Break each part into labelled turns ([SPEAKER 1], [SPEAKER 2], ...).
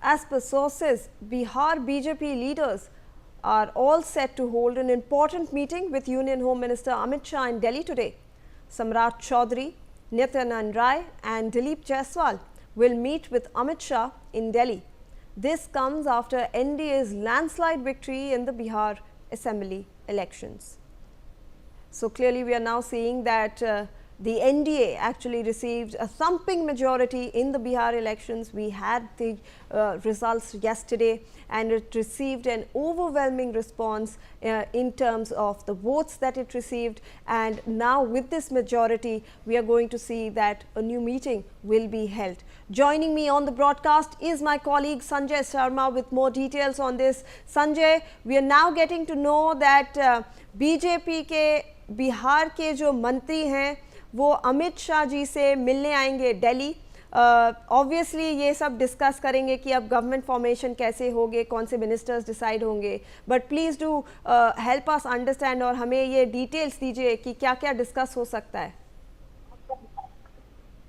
[SPEAKER 1] as per sources, Bihar BJP leaders are all set to hold an important meeting with Union Home Minister Amit Shah in Delhi today. Samrat Chaudhary, Nityanand Rai and Dilip Jaiswal will meet with Amit Shah in Delhi. This comes after NDA's landslide victory in the Bihar Assembly elections. So clearly we are now seeing that the NDA actually received a thumping majority in the Bihar elections. We had the results yesterday and it received an overwhelming response in terms of the votes that it received, and now with this majority we are going to see that a new meeting will be held. Joining me on the broadcast is my colleague Sanjay Sharma with more details on this. Sanjay, we are now getting to know that BJP के बिहार के जो मंत्री हैं वो अमित शाह जी से मिलने आएंगे Delhi. Obviously ये सब डिस्कस करेंगे कि अब गवर्नमेंट फॉर्मेशन कैसे होंगे, कौन से मिनिस्टर्स डिसाइड होंगे, but please do help us understand और हमें ये डिटेल्स दीजिए कि क्या क्या डिस्कस हो सकता है.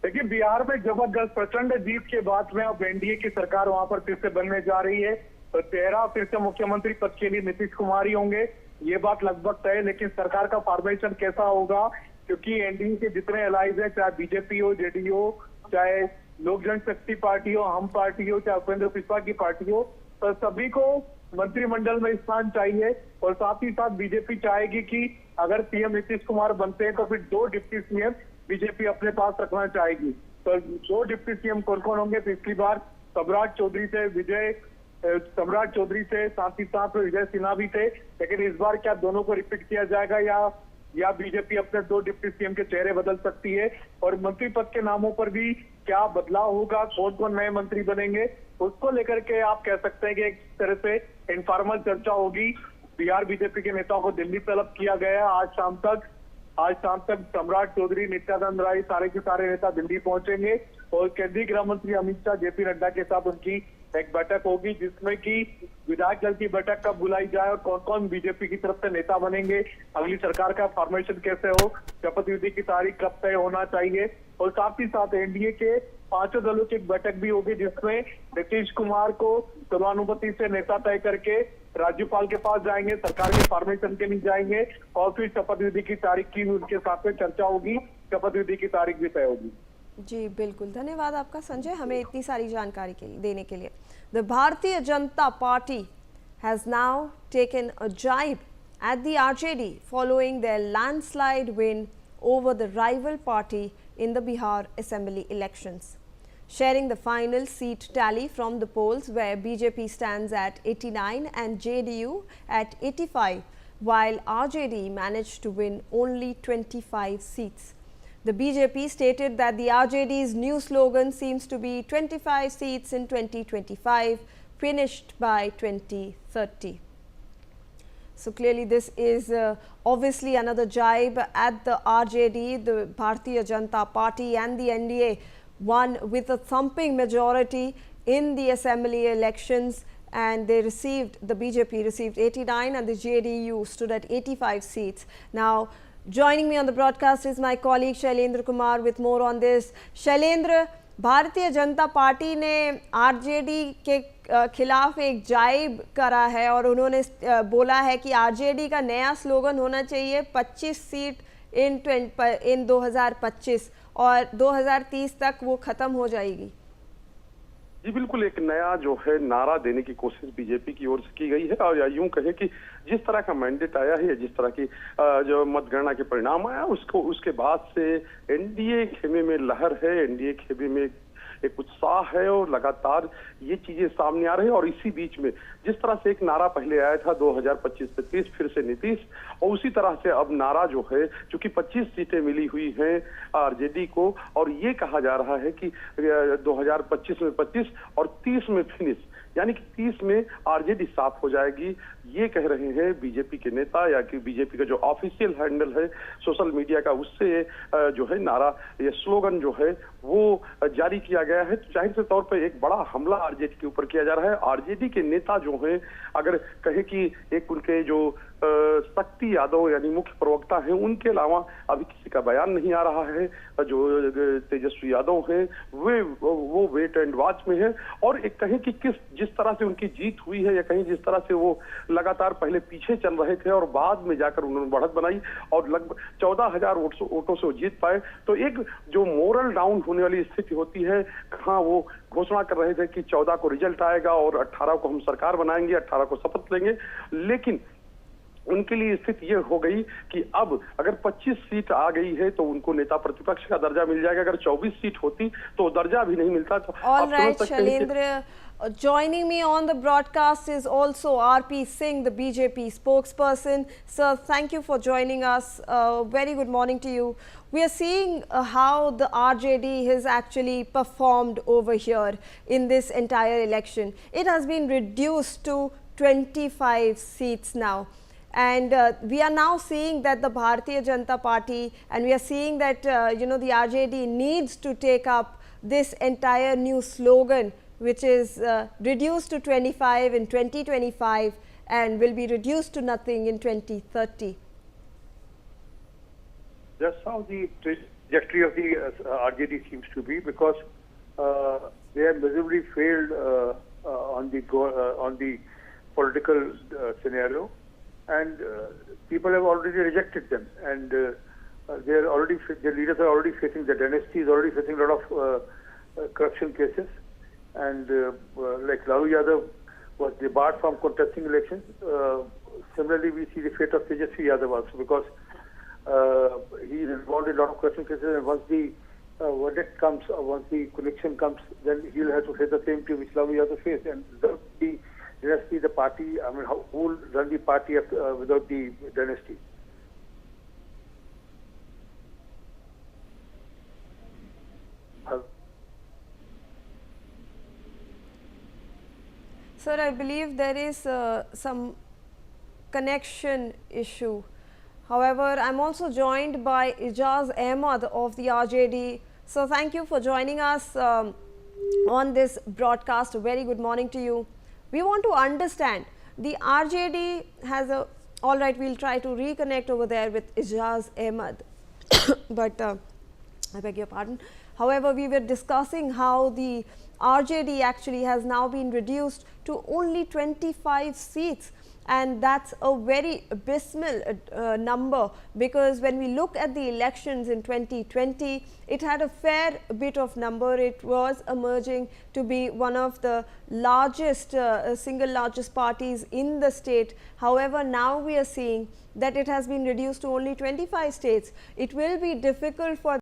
[SPEAKER 2] देखिए, बिहार में जबरदस्त प्रचंड जीत के बाद में अब एनडीए की सरकार वहां पर फिर से बनने जा रही है. तो चेहरा फिर से मुख्यमंत्री पद के लिए नीतीश कुमार ही होंगे, ये बात लगभग तय है. लेकिन सरकार का फॉर्मेशन कैसा होगा, क्योंकि एनडीए के जितने अलाइज है, चाहे बीजेपी हो, जेडीयू हो, चाहे लोक जनशक्ति पार्टी हो, हम पार्टी हो, चाहे उपेंद्र कुशवाहा की पार्टी हो, तो सभी को मंत्रिमंडल में स्थान चाहिए. और साथ ही साथ बीजेपी चाहेगी कि अगर पीएम नीतीश कुमार बनते हैं तो फिर 2 डिप्टी सीएम बीजेपी अपने पास रखना चाहेगी. तो 2 डिप्टी सीएम कौन कौन होंगे? पिछली बार सम्राट चौधरी से साथ ही साथ विजय सिन्हा भी थे, लेकिन इस बार क्या दोनों को रिपीट किया जाएगा या बीजेपी अपने 2 डिप्टी सीएम के चेहरे बदल सकती है? और मंत्री पद के नामों पर भी क्या बदलाव होगा, कौन कौन नए मंत्री बनेंगे, उसको लेकर के आप कह सकते हैं कि एक तरह से इनफॉर्मल चर्चा होगी. बिहार बीजेपी के नेताओं को दिल्ली तलब किया गया है. आज शाम तक सम्राट चौधरी, नित्यानंद राय, सारे के सारे नेता दिल्ली पहुंचेंगे और केंद्रीय गृह मंत्री अमित शाह, जेपी नड्डा के साथ उनकी एक बैठक होगी, जिसमें कि विधायक दल की बैठक कब बुलाई जाए और कौन कौन बीजेपी की तरफ से नेता बनेंगे, अगली सरकार का फॉर्मेशन कैसे हो, शपथ विधि की तारीख कब तय होना चाहिए. और साथ ही साथ एनडीए के 5 दलों की एक बैठक भी होगी, जिसमें नीतीश कुमार को सर्वानुमति से नेता तय करके राज्यपाल के पास जाएंगे, सरकार के फॉर्मेशन के लिए जाएंगे और फिर शपथ विधि की तारीख की उनके साथ में चर्चा होगी, शपथ विधि की तारीख भी तय होगी.
[SPEAKER 1] जी बिल्कुल, धन्यवाद आपका संजय, हमें इतनी सारी जानकारी देने के लिए. The Bharatiya Janata party has now taken a jibe at the RJD following their landslide win over the rival party in the Bihar Assembly elections, sharing the final seat tally from the polls where BJP stands at 89 and JDU at 85, while RJD managed to win only 25 seats. The BJP stated that the RJD's new slogan seems to be 25 seats in 2025, finished by 2030. So clearly this is obviously another jibe at the RJD. The Bharatiya Janata Party and the NDA won with a thumping majority in the assembly elections, and they received, the BJP received 89 and the JDU stood at 85 seats. Now joining me on the broadcast is my colleague Shailendra Kumar with more on this. Shailendra, भारतीय Janata party ने RJD के खिलाफ एक जाइब करा है और उन्होंने बोला है कि आरजेडी का नया स्लोगन होना चाहिए 25 सीट इन 2025 और 2030 तक वो खत्म हो जाएगी.
[SPEAKER 3] जी बिल्कुल, एक नया जो है नारा देने की कोशिश बीजेपी की ओर से की गई है. और यूं कहे कि जिस तरह का मैंडेट आया है, जिस तरह की जो मतगणना के परिणाम आया, उसके बाद से एनडीए खेमे में लहर है, एनडीए खेमे में एक उत्साह है और लगातार ये चीजें सामने आ रही है. और इसी बीच में जिस तरह से एक नारा पहले आया था 2025 से 30 फिर से नीतीश, और उसी तरह से अब नारा जो है, चूंकि 25 सीटें मिली हुई हैं आरजेडी को, और ये कहा जा रहा है कि 2025 में 25 और 30 में फिनिश, यानी कि 30 में आरजेडी साफ हो जाएगी. ये कह रहे हैं बीजेपी के नेता, या कि बीजेपी का जो ऑफिशियल हैंडल है सोशल मीडिया का, उससे जो है नारा, ये स्लोगन जो है वो जारी किया गया है, तो जाहिर से तौर पर एक बड़ा हमला आरजेडी के ऊपर किया जा रहा है। आरजेडी के नेता जो हैं, अगर कहे कि एक उनके जो शक्ति यादव यानी मुख्य प्रवक्ता हैं, उनके अलावा अभी किसी का बयान नहीं आ रहा है। जो तेजस्वी यादव हैं वो वेट एंड वॉच में है, और एक कहें कि जिस तरह से उनकी जीत हुई है, या कहीं जिस तरह से वो लगातार पहले पीछे चल रहे थे और बाद में जाकर उन्होंने बढ़त बनाई और लगभग 14,000 वोटों से वो जीत पाए, तो एक जो मोरल डाउन होने वाली स्थिति होती है, कहाँ वो घोषणा कर रहे थे कि 14 को रिजल्ट आएगा और 18 को हम सरकार बनाएंगे, 18 को शपथ लेंगे, लेकिन उनके लिए स्थिति ये हो गई कि अब अगर 25 सीट आ गई है तो उनको नेता प्रतिपक्ष का दर्जा मिल जाएगा। अगर 24 सीट होती तो दर्जा भी नहीं मिलता। तो
[SPEAKER 1] All right, Shailendra, joining me on the broadcast is also RP Singh, the BJP spokesperson. Sir, thank you for joining us. Very good morning to you. We are seeing how the RJD has actually performed over here in this entire election. It has been reduced to 25 seats now. And we are now seeing that the Bharatiya Janata Party, and we are seeing that the RJD needs to take up this entire new slogan, which is reduced to 25 in 2025 and will be reduced to nothing in 2030.
[SPEAKER 4] That's how the trajectory of the RJD seems to be, because they have visibly failed on the political scenario. And people have already rejected them, and their leaders are already facing, the dynasty is already facing a lot of corruption cases, and like Lalu Yadav was debarred from contesting elections. Similarly, we see the fate of Tejasvi Yadav also, because he is involved in a lot of corruption cases, and once the verdict comes, once the conviction comes, then he will have to face the same thing which Lalu Yadav faced, and the dynasty, the party, I mean, who will run the party without the dynasty?
[SPEAKER 1] Sir, I believe there is some connection issue. However, I'm also joined by Ijaz Ahmad of the RJD. So thank you for joining us on this broadcast. A very good morning to you. We want to understand, the RJD has a, all right, we'll try to reconnect over there with Ijaz Ahmad, but I beg your pardon. However, we were discussing how the RJD actually has now been reduced to only 25 seats. And that's a very abysmal number, because when we look at the elections in 2020, it had a fair bit of number. It was emerging to be one of the largest, single largest parties in the state. However, now we are seeing that it has been reduced to only 25 states. It will be difficult for